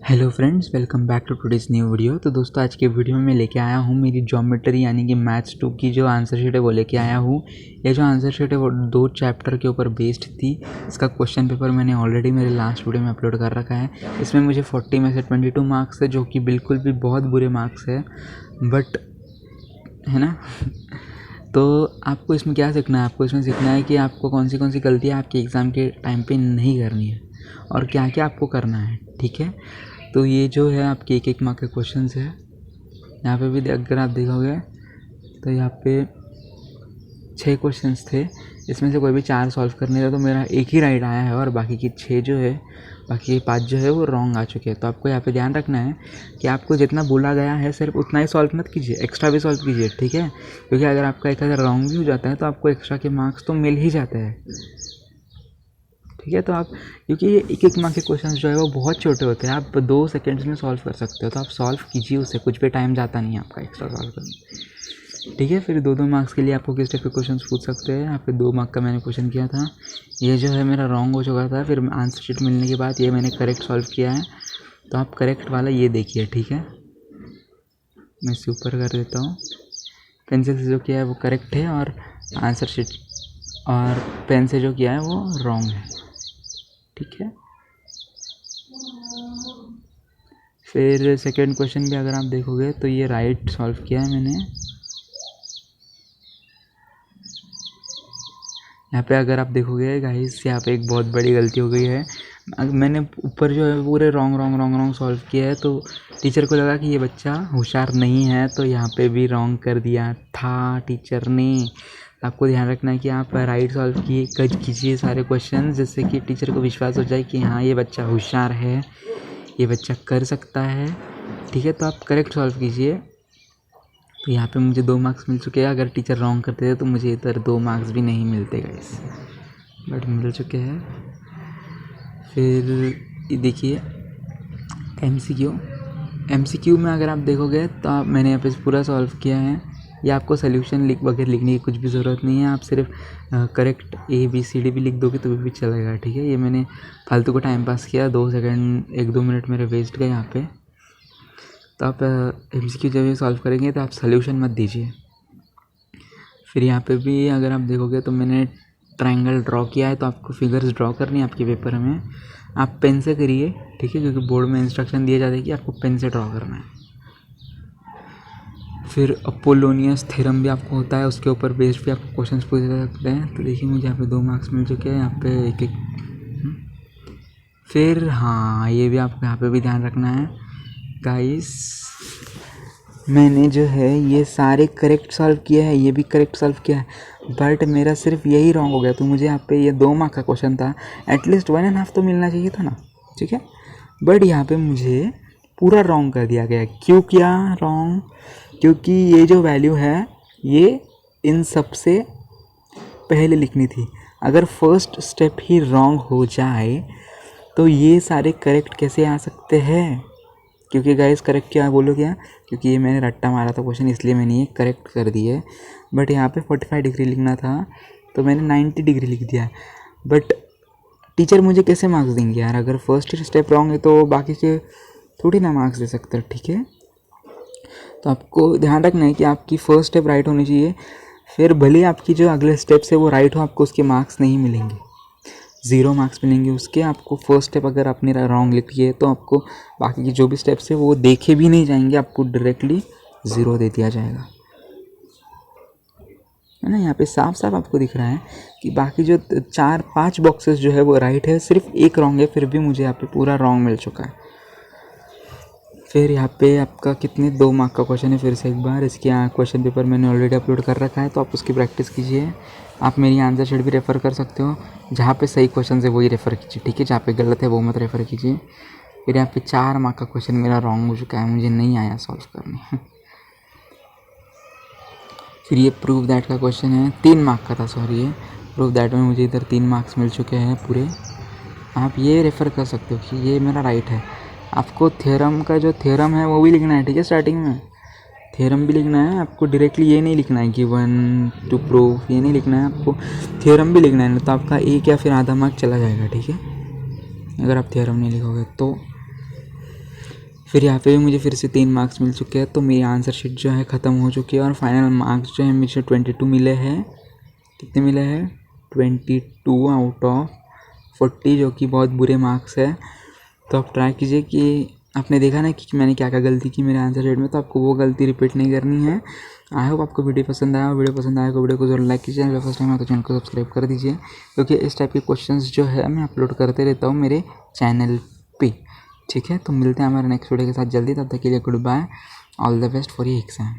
Hello friends, welcome back to today's new video. तो दोस्तों, आज के वीडियो में मैं लेके आया हूँ मेरी ज्योमेट्री यानी कि मैथ्स 2 की जो आंसर शीट है वो लेके आया हूँ। ये जो आंसर शीट है वो 2 चैप्टर के ऊपर बेस्ड थी। इसका क्वेश्चन पेपर मैंने ऑलरेडी मेरे लास्ट वीडियो में अपलोड कर रखा है। इसमें मुझे 40 में से 22 मार्क्स है, जो कि बिल्कुल भी बहुत बुरे मार्क्स है, बट है ना। तो आपको इसमें क्या सीखना है? आपको इसमें सीखना है कि आपको कौन सी गलतियाँ आपके एग्ज़ाम के टाइम पे नहीं करनी है और क्या क्या आपको करना है, ठीक है। तो ये जो है आपके एक मार्क के क्वेश्चंस है। यहाँ पे भी अगर आप देखोगे तो यहाँ पे 6 क्वेश्चंस थे, इसमें से कोई भी 4 सॉल्व करने था तो मेरा एक ही राइट आया है और बाकी की 6 जो है, बाकी के 5 जो है वो रॉन्ग आ चुके हैं। तो आपको यहाँ पे ध्यान रखना है कि आपको जितना बोला गया है सिर्फ उतना ही सॉल्व मत कीजिए, एक्स्ट्रा भी सॉल्व कीजिए, ठीक है। क्योंकि अगर आपका एक अगर रॉन्ग भी हो जाता है तो आपको एक्स्ट्रा के मार्क्स तो मिल ही जाते हैं, ठीक है। तो आप, क्योंकि ये एक मार्क के क्वेश्चन जो है वो बहुत छोटे होते हैं, आप 2 सेकंड्स में सॉल्व कर सकते हो, तो आप सॉल्व कीजिए, उससे कुछ भी टाइम जाता नहीं है आपका एक्स्ट्रा सॉल्व करने, ठीक है। फिर 2 मार्क्स के लिए आपको किस टाइप के क्वेश्चन पूछ सकते हैं। यहाँ पे 2 मार्क का मैंने क्वेश्चन किया था, ये जो है मेरा रॉन्ग हो चुका था। फिर आंसर शीट मिलने के बाद ये मैंने करेक्ट सॉल्व किया है, तो आप करेक्ट वाला ये देखिए, ठीक है। मैं इसे ऊपर कर देता हूँ। पेंसिल से जो किया है वो करेक्ट है और आंसर शीट और पेन से जो किया है वो रॉन्ग है, ठीक है। फिर सेकेंड क्वेश्चन भी अगर आप देखोगे तो ये राइट सॉल्व किया है मैंने। यहाँ पे अगर आप देखोगे गाइस, यहाँ पे एक बहुत बड़ी गलती हो गई है। मैंने ऊपर जो है पूरे रॉन्ग सॉल्व किया है, तो टीचर को लगा कि ये बच्चा होशियार नहीं है, तो यहाँ पे भी रॉन्ग कर दिया था टीचर ने। आपको ध्यान रखना है कि आप राइट सॉल्व कीजिए सारे क्वेश्चन, जिससे कि टीचर को विश्वास हो जाए कि हाँ, ये बच्चा होशियार है, ये बच्चा कर सकता है, ठीक है। तो आप करेक्ट सॉल्व कीजिए। तो यहाँ पे मुझे 2 मार्क्स मिल चुके हैं। अगर टीचर रॉन्ग करते थे तो मुझे इधर 2 मार्क्स भी नहीं मिलते गाइस, बट मिल चुके हैं। फिर देखिए एमसीक्यू में अगर आप देखोगे तो मैंने यहाँ पे पूरा सॉल्व किया है। ये आपको सोल्यूशन वगैरह लिखने की कुछ भी ज़रूरत नहीं है, आप सिर्फ करेक्ट ABCD भी लिख दोगे तो भी चलेगा, ठीक है। ये मैंने फालतू को टाइम पास किया, 2 सेकंड 1-2 मिनट मेरे वेस्ट गए यहाँ पे। तो आप एमसीक्यू जब ये सॉल्व करेंगे तो आप सोल्यूशन मत दीजिए। फिर यहाँ पे भी अगर आप देखोगे तो मैंने ट्रायंगल ड्रॉ किया है, तो आपको फिगर्स ड्रॉ करनी है आपके पेपर में। आप पेन से करिए, ठीक है, क्योंकि बोर्ड में इंस्ट्रक्शन दिए जाते हैं कि आपको पेन से ड्रॉ करना है। फिर अपोलोनियस थ्योरम भी आपको होता है, उसके ऊपर बेस्ड भी आपको क्वेश्चंस पूछे जा सकते हैं। तो देखिए मुझे यहाँ पे 2 मार्क्स मिल चुके हैं, यहाँ पे एक फिर हाँ, ये भी आपको यहाँ पे भी ध्यान रखना है गाइस। मैंने जो है ये सारे करेक्ट सॉल्व किया है, ये भी करेक्ट सॉल्व किया है, बट मेरा सिर्फ यही रॉन्ग हो गया। तो मुझे यहाँ पे ये 2 मार्क का क्वेश्चन था, एटलीस्ट 1.5 तो मिलना चाहिए था ना, ठीक है। बट यहाँ पे मुझे पूरा रॉन्ग कर दिया गया। क्यों किया रॉन्ग? क्योंकि ये जो वैल्यू है ये इन सब से पहले लिखनी थी। अगर फर्स्ट स्टेप ही रॉन्ग हो जाए तो ये सारे करेक्ट कैसे आ सकते हैं? क्योंकि गाइस करेक्ट क्या बोलो क्या, क्योंकि ये मैंने रट्टा मारा था क्वेश्चन, इसलिए मैंने ये करेक्ट कर दिए। बट यहाँ पे 45 डिग्री लिखना था तो मैंने 90 डिग्री लिख दिया। बट टीचर मुझे कैसे मार्क्स देंगे यार? अगर फर्स्ट स्टेप रॉन्ग है तो बाकी के थोड़ी ना मार्क्स दे सकते, ठीक है। तो आपको ध्यान रखना है कि आपकी फर्स्ट स्टेप राइट होनी चाहिए। फिर भले आपकी जो अगले स्टेप्स है वो राइट हो, आपको उसके मार्क्स नहीं मिलेंगे, 0 मार्क्स मिलेंगे उसके। आपको फर्स्ट स्टेप अगर आपने रॉन्ग लिखी है तो आपको बाकी की जो भी स्टेप्स है वो देखे भी नहीं जाएंगे, आपको डायरेक्टली 0 दे दिया जाएगा, है ना। यहाँ पे साफ साफ आपको दिख रहा है कि बाकी जो 4-5 बॉक्सेस जो है वो राइट है, सिर्फ एक रॉन्ग है, फिर भी मुझे यहाँ पे पूरा रॉन्ग मिल चुका है। फिर यहाँ पे आपका कितने 2 मार्क का क्वेश्चन है, फिर से एक बार इसके क्वेश्चन पेपर मैंने ऑलरेडी अपलोड कर रखा है, तो आप उसकी प्रैक्टिस कीजिए। आप मेरी आंसर शीट भी रेफ़र कर सकते हो, जहाँ पे सही क्वेश्चन है वही रेफ़र कीजिए, ठीक है। जहाँ पे गलत है वो मत रेफ़र कीजिए। फिर यहाँ पे 4 मार्क का क्वेश्चन मेरा रॉन्ग हो चुका है, मुझे नहीं आया सॉल्व करने। फिर ये प्रूव दैट का क्वेश्चन है, 3 मार्क का था, सॉरी। ये प्रूव दैट में मुझे इधर 3 मार्क्स मिल चुके हैं पूरे। आप ये रेफ़र कर सकते हो कि ये मेरा राइट है। आपको थ्योरम का जो थ्योरम है वो भी लिखना है, ठीक है। स्टार्टिंग में थ्योरम भी लिखना है आपको, डायरेक्टली ये नहीं लिखना है कि 1 टू प्रूव, ये नहीं लिखना है आपको, थ्योरम भी लिखना है, तो आपका 1 या फिर आधा मार्क चला जाएगा, ठीक है, अगर आप थ्योरम नहीं लिखोगे तो। फिर यहाँ पे भी मुझे फिर से 3 मार्क्स मिल चुके हैं, तो मेरी आंसर शीट जो है ख़त्म हो चुकी है और फाइनल मार्क्स जो है मुझे 22 मिले हैं। कितने मिले हैं? 22 आउट ऑफ 40, जो कि बहुत बुरे मार्क्स है। तो आप ट्राई कीजिए कि आपने देखा ना कि मैंने क्या क्या गलती की मेरे आंसर शीट में, तो आपको वो गलती रिपीट नहीं करनी है। आई होप आपको वीडियो पसंद आया। वीडियो पसंद आया तो वीडियो को जरूर लाइक कीजिए। अगर फर्स्ट टाइम है तो चैनल को सब्सक्राइब कर दीजिए, क्योंकि इस टाइप के क्वेश्चंस जो है मैं अपलोड करते रहता हूँ मेरे चैनल पे। ठीक है, तो मिलते हैं हमारे नेक्स्ट वीडियो के साथ जल्दी। तब तक के लिए good bye, all the best for your exam.